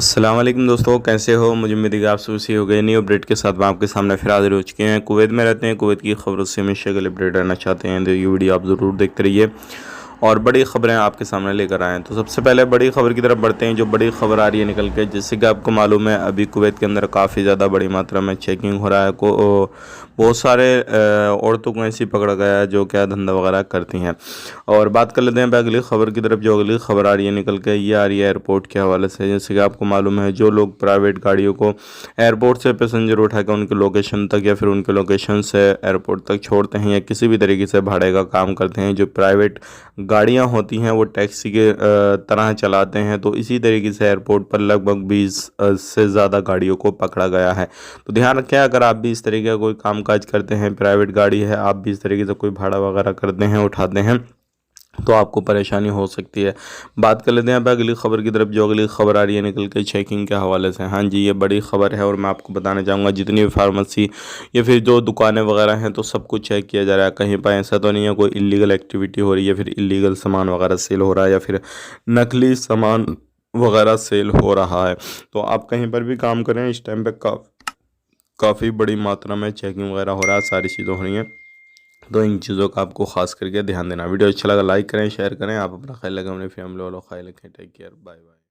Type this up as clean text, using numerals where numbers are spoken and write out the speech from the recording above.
अस्सलाम वालेकुम दोस्तों, कैसे हो। मुझे उम्मीद है कि आप खुशी हो गए। न्यू अपडेट के साथ मैं आपके सामने फिर हाजिर हो चुके हैं। कुवैत में रहते हैं, कुवैत की खबरों से हमेशा के लिए अपडेट रहना चाहते हैं तो ये वीडियो आप ज़रूर देखते रहिए और बड़ी ख़बरें आपके सामने लेकर आएँ। तो सबसे पहले बड़ी ख़बर की तरफ बढ़ते हैं। जो बड़ी ख़बर आ रही है निकल के, जैसे कि आपको मालूम है अभी कुवैत के अंदर काफ़ी ज़्यादा बड़ी मात्रा में चेकिंग हो रहा है। बहुत सारे औरतों को ऐसी पकड़ा गया है जो क्या धंधा वगैरह करती हैं। और बात कर लेते हैं अगली ख़बर की तरफ। जो अगली ख़बर आ रही है निकल के, ये आ रही है एयरपोर्ट के हवाले से। जैसे कि आपको मालूम है जो लोग प्राइवेट गाड़ियों को एयरपोर्ट से पैसेंजर उठा कर उनके लोकेशन तक या फिर उनके लोकेशन से एयरपोर्ट तक छोड़ते हैं या किसी भी तरीके से भाड़े का काम करते हैं, जो प्राइवेट गाड़ियां होती हैं वो टैक्सी के तरह चलाते हैं। तो इसी तरीके से एयरपोर्ट पर लगभग 20 से ज़्यादा गाड़ियों को पकड़ा गया है। तो ध्यान रखें, अगर आप भी इस तरीके का कोई कामकाज करते हैं, प्राइवेट गाड़ी है, आप भी इस तरीके से कोई भाड़ा वगैरह करते हैं, उठाते हैं, तो आपको परेशानी हो सकती है। बात कर लेते हैं अब अगली खबर की तरफ। जो अगली खबर आ रही है निकल के चेकिंग के हवाले से। हाँ जी, ये बड़ी खबर है और मैं आपको बताना चाहूँगा जितनी भी फार्मेसी या फिर जो दुकानें वगैरह हैं तो सब कुछ चेक किया जा रहा है। कहीं पर ऐसा तो नहीं है कोई इलीगल एक्टिविटी हो रही है, फिर इलीगल सामान वगैरह सेल हो रहा है या फिर नकली सामान वगैरह सेल हो रहा है। तो आप कहीं पर भी काम करें, इस टाइम पे काफ़ी बड़ी मात्रा में चेकिंग वगैरह हो रहा है, सारी चीज़ें हो रही हैं। तो इन चीज़ों का आपको खास करके ध्यान देना। वीडियो अच्छा लगा लाइक करें, शेयर करें। आप अपना ख्याल रखें, अपनी फैमिली वालों का ख्याल रखें। Take care, bye bye.